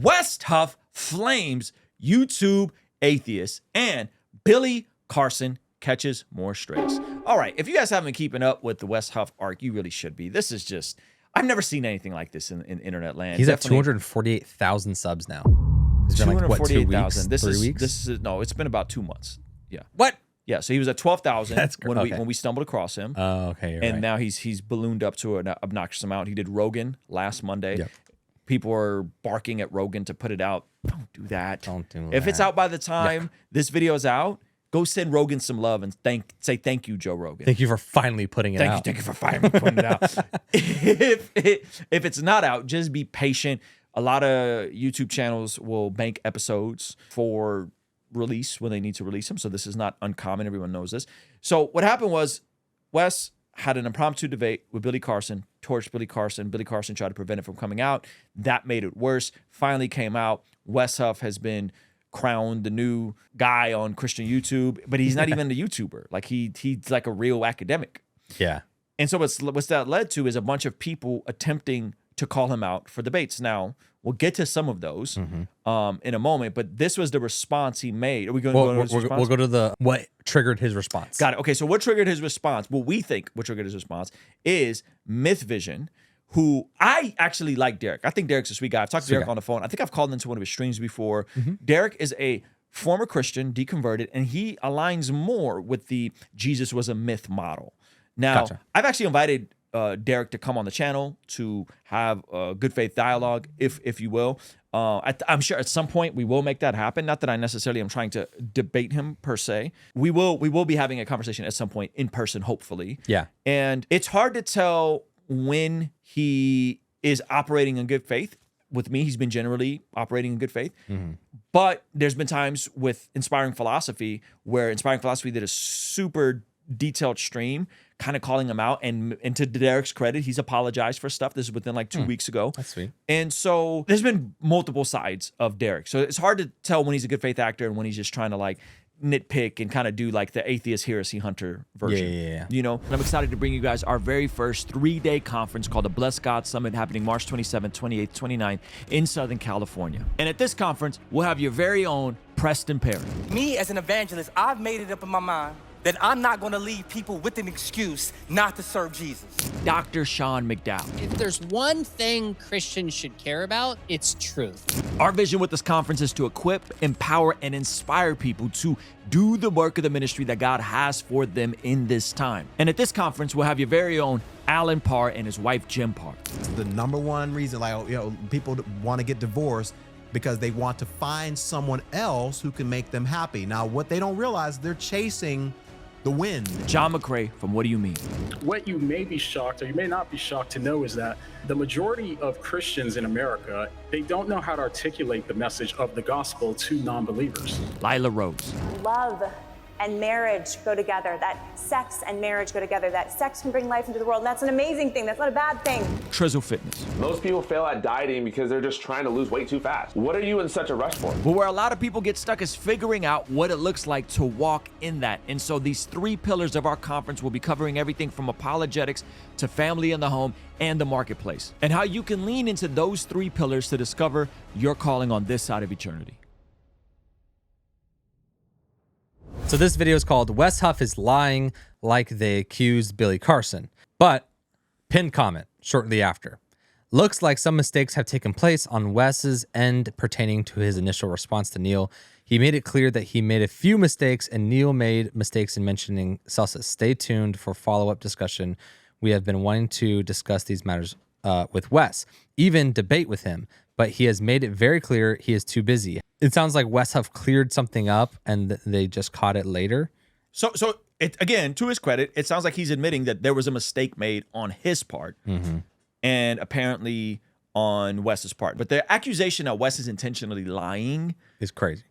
Wes Huff flames YouTube atheists, and Billy Carson catches more strays. All right, if you guys haven't been keeping up with the Wes Huff arc, you really should be. This is just, I've never seen anything like this in internet land. He's at 248,000 subs now. It's been like, what, 2 weeks? 3 weeks? This is, no, it's been about 2 months. Yeah. What? Yeah, so he was at 12,000 when when we stumbled across him. Oh, okay, and now he's ballooned up to an obnoxious amount. He did Rogan last Monday. Yep. People are barking at Rogan to put it out. Don't do that. Don't do that. If it's out by the time this video is out, go send Rogan some love and say thank you, Joe Rogan. Thank you for finally putting it out. Thank you for finally putting it out. If it's not out, just be patient. A lot of YouTube channels will bank episodes for release when they need to release them. So this is not uncommon. Everyone knows this. So what happened was Wes had an impromptu debate with Billy Carson, torched Billy Carson. Billy Carson tried to prevent it from coming out. That made it worse. Finally came out. Wes Huff has been crowned the new guy on Christian YouTube, but he's not even a YouTuber. Like he's like a real academic. Yeah. And so what's that led to is a bunch of people attempting to call him out for debates. Now, we'll get to some of those in a moment, but this was the response he made. Are we going to go to his response? We'll go to the what triggered his response. Got it. Okay, so what triggered his response? What we think what triggered his response is Myth Vision, who I actually like Derek. I think Derek's a sweet guy. I've talked to Derek on the phone. I think I've called into one of his streams before. Derek is a former Christian, deconverted, and he aligns more with the Jesus was a myth model. Now, I've actually invited Derek to come on the channel to have a good faith dialogue, if you will. I'm sure at some point we will make that happen. Not that I necessarily am trying to debate him per se. We will be having a conversation at some point in person, hopefully. Yeah. And it's hard to tell when he is operating in good faith. With me, he's been generally operating in good faith. But there's been times with Inspiring Philosophy where Inspiring Philosophy did a super detailed stream kind of calling him out, and to Derek's credit, he's apologized for stuff. This is within like 2 weeks ago. That's sweet. And so there's been multiple sides of Derek. So it's hard to tell when he's a good faith actor and when he's just trying to like nitpick and kind of do like the atheist heresy hunter version. Yeah. You know, and I'm excited to bring you guys our very first 3-day conference called the Blessed God Summit, happening March 27th, 28th, 29th in Southern California. And at this conference, we'll have your very own Preston Perry. Me as an evangelist, I've made it up in my mind that I'm not going to leave people with an excuse not to serve Jesus. Dr. Sean McDowell. If there's one thing Christians should care about, it's truth. Our vision with this conference is to equip, empower, and inspire people to do the work of the ministry that God has for them in this time. And at this conference, we'll have your very own Alan Parr and his wife, Jim Parr. The number one reason, like, you know, people want to get divorced because they want to find someone else who can make them happy. Now, what they don't realize, they're chasing the wind. John McCrae from What Do You Mean? What you may be shocked, or you may not be shocked to know, is that the majority of Christians in America, they don't know how to articulate the message of the gospel to non-believers. Lila Rose. Love and marriage go together, that sex and marriage go together, that sex can bring life into the world, and that's an amazing thing, that's not a bad thing. Trizzle Fitness. Most people fail at dieting because they're just trying to lose weight too fast. What are you in such a rush for? But where a lot of people get stuck is figuring out what it looks like to walk in that. And so these 3 pillars of our conference will be covering everything from apologetics to family in the home and the marketplace, and how you can lean into those 3 pillars to discover your calling on this side of eternity. So this video is called Wes Huff is lying like they accused Billy Carson. But pinned comment shortly after. Looks like some mistakes have taken place on Wes's end pertaining to his initial response to Neil. He made it clear that he made a few mistakes and Neil made mistakes in mentioning Celsus. Stay tuned for follow-up discussion. We have been wanting to discuss these matters with Wes, even debate with him, but he has made it very clear he is too busy. It sounds like Wes Huff cleared something up and they just caught it later. So again, to his credit, it sounds like he's admitting that there was a mistake made on his part and apparently on Wes's part. But the accusation that Wes is intentionally lying is crazy.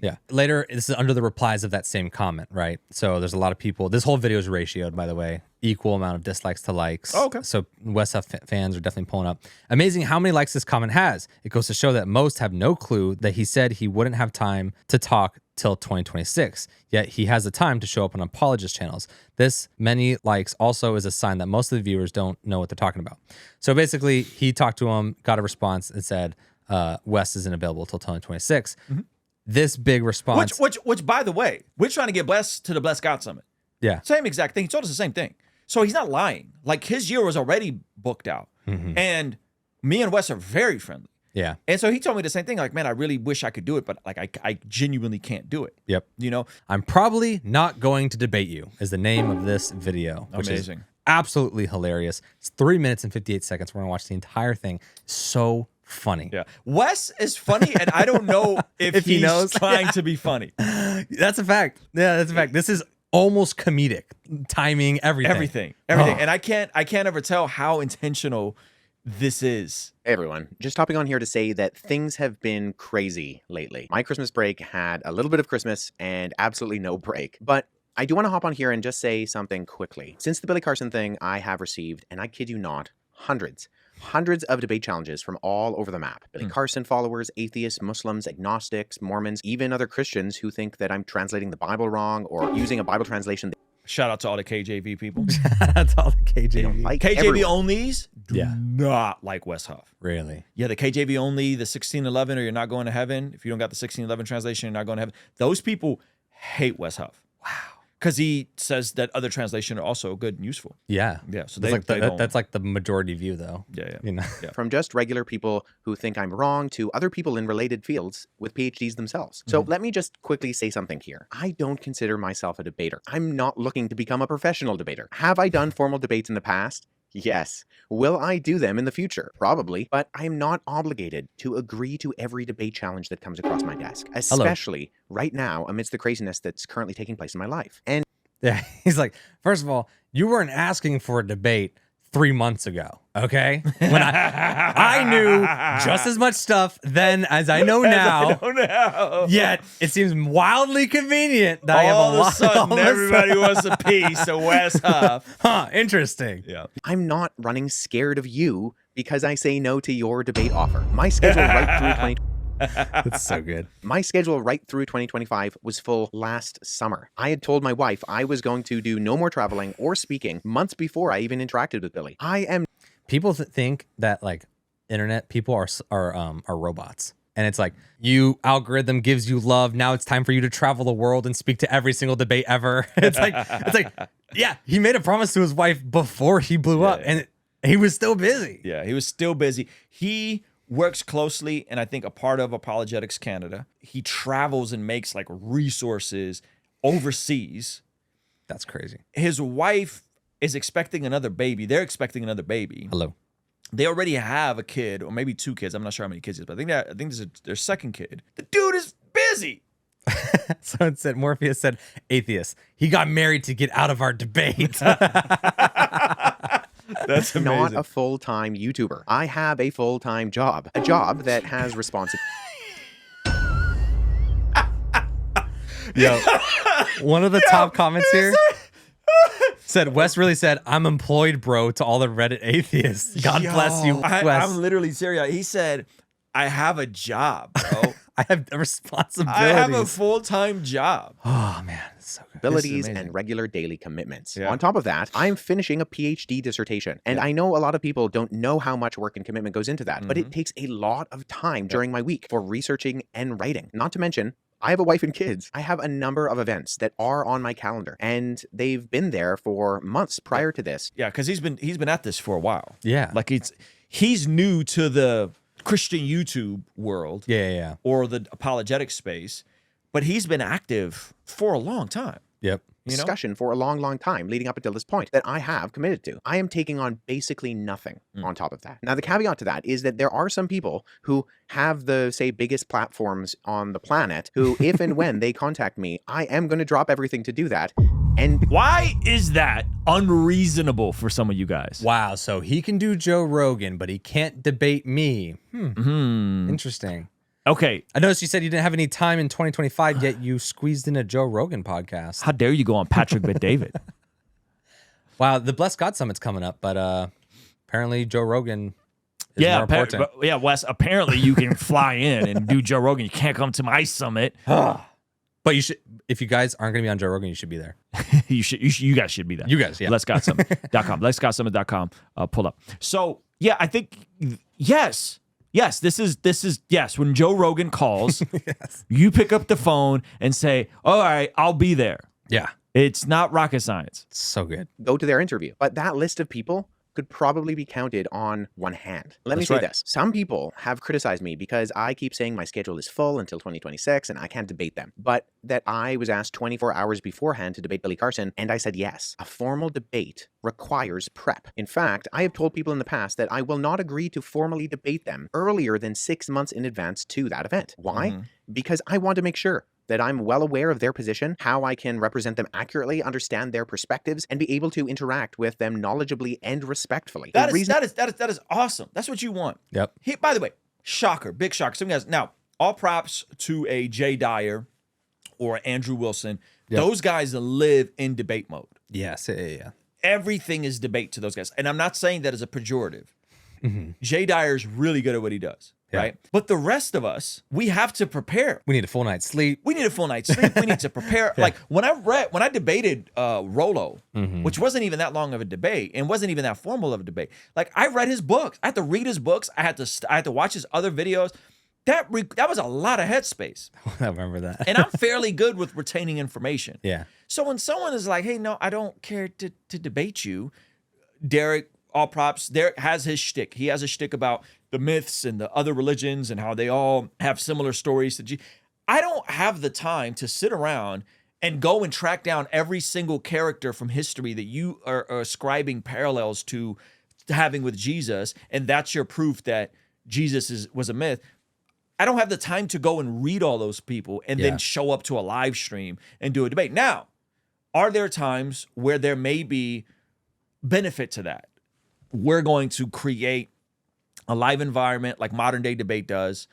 Yeah. Later, this is under the replies of that same comment, right? So there's a lot of people. This whole video is ratioed, by the way. Equal amount of dislikes to likes. Oh, okay. So Wes Huff fans are definitely pulling up. Amazing how many likes this comment has. It goes to show that most have no clue that he said he wouldn't have time to talk till 2026. Yet he has the time to show up on apologist channels. This many likes also is a sign that most of the viewers don't know what they're talking about. So basically, he talked to him, got a response, and said, Wes isn't available till 2026. This big response. Which, by the way, we're trying to get Wes to the Blessed God Summit. Yeah. Same exact thing. He told us the same thing. So he's not lying. Like, his year was already booked out. And me and Wes are very friendly. Yeah. And so he told me the same thing. Like, man, I really wish I could do it, but like I genuinely can't do it. Yep. You know? I'm probably not going to debate you is the name of this video. Which Amazing. Is absolutely hilarious. It's 3 minutes and 58 seconds. We're going to watch the entire thing. So funny. Yeah. Wes is funny, and I don't know if he he's knows. trying to be funny. That's a fact. Yeah, that's a fact. This is almost comedic. Timing, everything. And I can't ever tell how intentional this is. Hey everyone, just hopping on here to say that things have been crazy lately. My Christmas break had a little bit of Christmas and absolutely no break. But I do want to hop on here and just say something quickly. Since the Billy Carson thing, I have received, and I kid you not, hundreds of debate challenges from all over the map. Billy Carson followers, atheists, Muslims, agnostics, Mormons, even other Christians who think that I'm translating the Bible wrong or using a Bible translation. Shout out to all the KJV people. That's all the KJV. Like KJV everyone. onlys do not like Wes Huff. Really? Yeah, the KJV only, the 1611, or you're not going to heaven. If you don't got the 1611 translation, you're not going to heaven. Those people hate Wes Huff. Wow. Because he says that other translations are also good and useful. Yeah. Yeah. So that's like the majority view, though. Yeah. You know. Yeah. From just regular people who think I'm wrong to other people in related fields with PhDs themselves. So let me just quickly say something here. I don't consider myself a debater. I'm not looking to become a professional debater. Have I done formal debates in the past? Yes. Will I do them in the future? Probably. But I am not obligated to agree to every debate challenge that comes across my desk, especially right now amidst the craziness that's currently taking place in my life. And Yeah. He's like, first of all, you weren't asking for a debate 3 months ago, okay? When I knew just as much stuff then as I know now. Yet it seems wildly convenient that I have all a of a lot. sudden, everybody wants a piece of Wes Huff. Huh, interesting. Yeah. I'm not running scared of you because I say no to your debate offer. My schedule right through 2020. That's so good. My schedule right through 2025 was full last summer. I had told my wife I was going to do no more traveling or speaking months before I even interacted with Billy. I am. People think that like internet people are robots. And it's like, you algorithm gives you love. Now it's time for you to travel the world and speak to every single debate ever. It's like, yeah, he made a promise to his wife before he blew up, and he was still busy. Yeah, he was still busy. He works closely, and I think a part of Apologetics Canada. He travels and makes like resources overseas. That's crazy. His wife is expecting another baby. They're expecting another baby. Hello. They already have a kid, or maybe 2 kids. I'm not sure how many kids it is, but I think this is their second kid. The dude is busy. Someone said, Morpheus said, atheist. He got married to get out of our debate. That's amazing. Not a full-time YouTuber. I have a full-time job. A job that has responsibility. Yo, one of the top comments here said, Wes really said, I'm employed, bro, to all the Reddit atheists. God bless you, Wes. I'm literally serious. He said, I have a job, bro. I have responsibilities. I have a full-time job. Oh, man. It's so good. Abilities and regular daily commitments. Yeah. On top of that, I'm finishing a PhD dissertation. And I know a lot of people don't know how much work and commitment goes into that, but it takes a lot of time during my week for researching and writing. Not to mention, I have a wife and kids. I have a number of events that are on my calendar, and they've been there for months prior to this. Yeah, because he's been at this for a while. Yeah. Like he's new to the Christian YouTube world. Yeah. Or the apologetic space, but he's been active for a long time. Yep. You know? Discussion for a long time leading up until this point that I have committed to. I am taking on basically nothing on top of that. Now, the caveat to that is that there are some people who have the, say, biggest platforms on the planet who, if and when they contact me, I am going to drop everything to do that. And Why is that unreasonable for some of you guys? Wow. So he can do Joe Rogan, but he can't debate me. Interesting. Okay. I noticed you said you didn't have any time in 2025, yet you squeezed in a Joe Rogan podcast. How dare you go on Patrick Bet-David? Wow, the Blessed God Summit's coming up, but apparently Joe Rogan is more important. Wes, apparently you can fly in and do Joe Rogan. You can't come to my summit. But you should, if you guys aren't going to be on Joe Rogan, you should be there. You guys should be there. You guys, yeah. Let'sGotSummit.com. Let'sGotSummit.com. Pull up. So, yeah, I think, yes, Yes, this is yes. When Joe Rogan calls, you pick up the phone and say, "All right, I'll be there." Yeah. It's not rocket science. So good. Go to their interview. But that list of people could probably be counted on one hand. Let me say this. Some people have criticized me because I keep saying my schedule is full until 2026 and I can't debate them. But that I was asked 24 hours beforehand to debate Billy Carson, and I said yes. A formal debate requires prep. In fact, I have told people in the past that I will not agree to formally debate them earlier than 6 months in advance to that event. Why? Because I want to make sure that I'm well aware of their position, how I can represent them accurately, understand their perspectives, and be able to interact with them knowledgeably and respectfully. That is awesome. That's what you want. Yep. By the way, shocker, big shocker. Some guys, now, all props to a Jay Dyer or Andrew Wilson. Yep. Those guys live in debate mode. Yes. Yeah. Everything is debate to those guys. And I'm not saying that as a pejorative. Jay Dyer's really good at what he does. Yeah. Right. But the rest of us, we have to prepare. We need a full night's sleep. We need a full night's sleep. We need to prepare. Like when I debated Rollo, which wasn't even that long of a debate and wasn't even that formal of a debate. Like I read his books. I had to read his books. I had to watch his other videos. That was a lot of headspace. I remember that. And I'm fairly good with retaining information. Yeah. So when someone is like, "Hey, no, I don't care to debate you," Derek, all props. Derek has his shtick. He has a shtick about the myths and the other religions and how they all have similar stories to I don't have the time to sit around and go and track down every single character from history that you are ascribing parallels to having with Jesus, and that's your proof that Jesus was a myth. I don't have the time to go and read all those people and then show up to a live stream and do a debate. Now, are there times where there may be benefit to that? We're going to create a live environment like modern day debate does,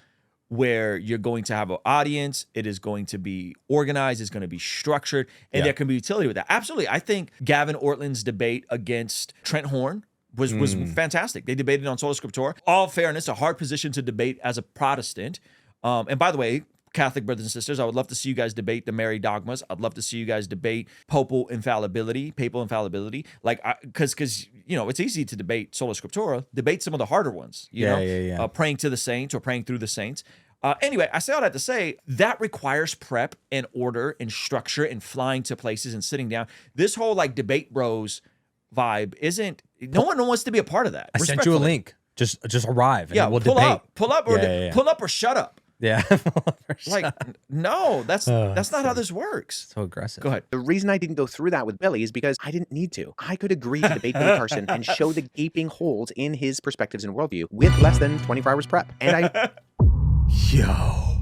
where you're going to have an audience. It is going to be organized. It's going to be structured, and there can be utility with that. Absolutely. I think Gavin Ortland's debate against Trent Horn was fantastic. They debated on Sola Scriptura. All fairness, a hard position to debate as a Protestant. And by the way, Catholic brothers and sisters, I would love to see you guys debate the Mary dogmas. I'd love to see you guys debate papal infallibility. Like, because it's easy to debate Sola Scriptura. Debate some of the harder ones. You know, praying to the saints or praying through the saints. Anyway, I say all that to say that requires prep and order and structure and flying to places and sitting down. This whole like debate bros vibe isn't. No one wants to be a part of that. I sent you a link. Just arrive. And we'll pull debate. Pull up or shut up. Yeah. Like, no, that's not how this works. So aggressive. Go ahead. The reason I didn't go through that with Billy is because I didn't need to. I could agree to debate Billy Carson and show the gaping holes in his perspectives and worldview with less than 24 hours prep. And Yo.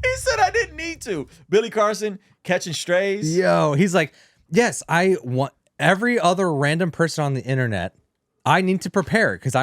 He said I didn't need to. Billy Carson catching strays. Yo, he's like, yes, I want every other random person on the internet. I need to prepare because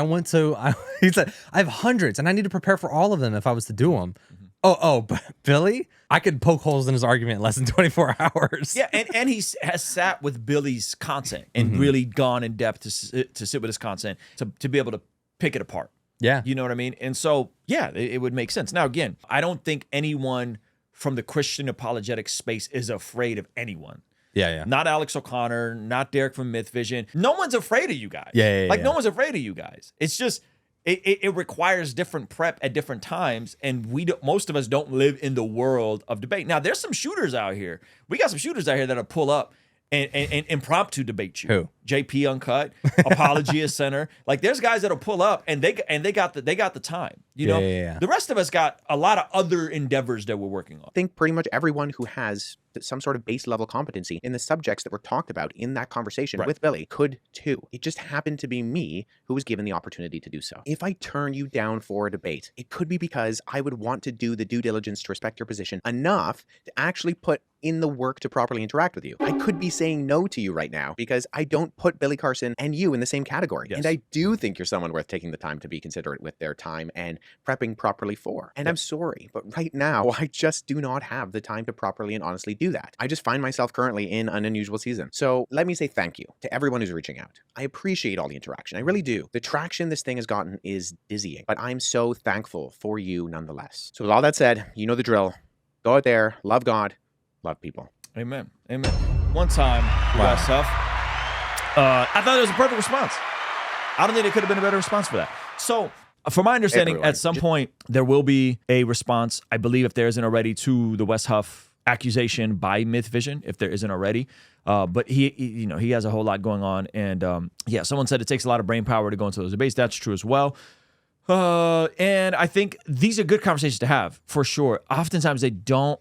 he said, I have hundreds and I need to prepare for all of them if I was to do them. But Billy, I could poke holes in his argument in less than 24 hours. Yeah, and he has sat with Billy's content and really gone in depth to sit with his content to be able to pick it apart. Yeah. You know what I mean? And so, yeah, it would make sense. Now, again, I don't think anyone from the Christian apologetic space is afraid of anyone. Yeah. Not Alex O'Connor, not Derek from Myth Vision. No one's afraid of you guys. No one's afraid of you guys. It's just it requires different prep at different times, and most of us don't live in the world of debate. Now, there's some shooters out here. We got some shooters out here that'll pull up and impromptu debate you. Who? JP Uncut, Apologia Center. Like there's guys that'll pull up and they got the time. You know, the rest of us got a lot of other endeavors that we're working on. I think pretty much everyone who has some sort of base level competency in the subjects that were talked about in that conversation with Billy could too. It just happened to be me who was given the opportunity to do so. If I turn you down for a debate, it could be because I would want to do the due diligence to respect your position enough to actually put in the work to properly interact with you. I could be saying no to you right now because I don't put Billy Carson and you in the same category. And I do think you're someone worth taking the time to be considerate with their time and prepping properly for. And I'm sorry, but right now I just do not have the time to properly and honestly do that. I just find myself currently in an unusual season. So let me say thank you to everyone who's reaching out. I appreciate all the interaction. I really do. The traction this thing has gotten is dizzying, but I'm so thankful for you nonetheless. So with all that said, you know the drill. Go out there, love God, love people. Amen. Amen. One time, Wes Huff, I thought it was a perfect response. I don't think it could have been a better response for that. So from my understanding, Everyone. at some point there will be a response. I believe if there isn't already to the Wes Huff accusation by Myth Vision, if there isn't already. But he has a whole lot going on, and yeah, someone said it takes a lot of brain power to go into those debates. That's true as well. And I think these are good conversations to have for sure. Oftentimes they don't,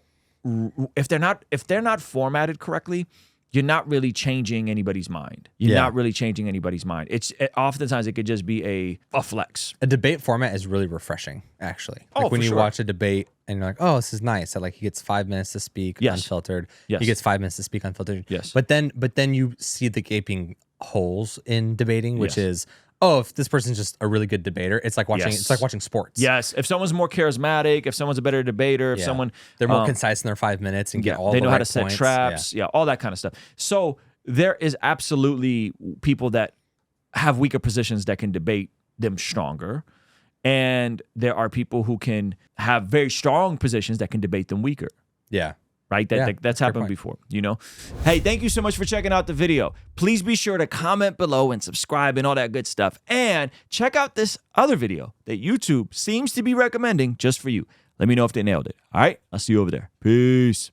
if they're not formatted correctly, you're not really changing anybody's mind. You're not really changing anybody's mind. Oftentimes it could just be a flex. A debate format is really refreshing, actually. Like Oh, when for you sure. watch a debate and you're like, oh, this is nice. That like he gets 5 minutes to speak unfiltered. Yes. He gets 5 minutes to speak unfiltered. Yes. But then you see the gaping holes in debating, which Yes. is, oh, if this person's just a really good debater, it's like watching sports. Yes. If someone's more charismatic, if someone's a better debater, if someone they're more concise in their 5 minutes and get all they the know right how to set points. traps, all that kind of stuff. So there is absolutely people that have weaker positions that can debate them stronger. And there are people who can have very strong positions that can debate them weaker. Yeah. Right? That's happened before, you know? Hey, thank you so much for checking out the video. Please be sure to comment below and subscribe and all that good stuff. And check out this other video that YouTube seems to be recommending just for you. Let me know if they nailed it. All right? I'll see you over there. Peace.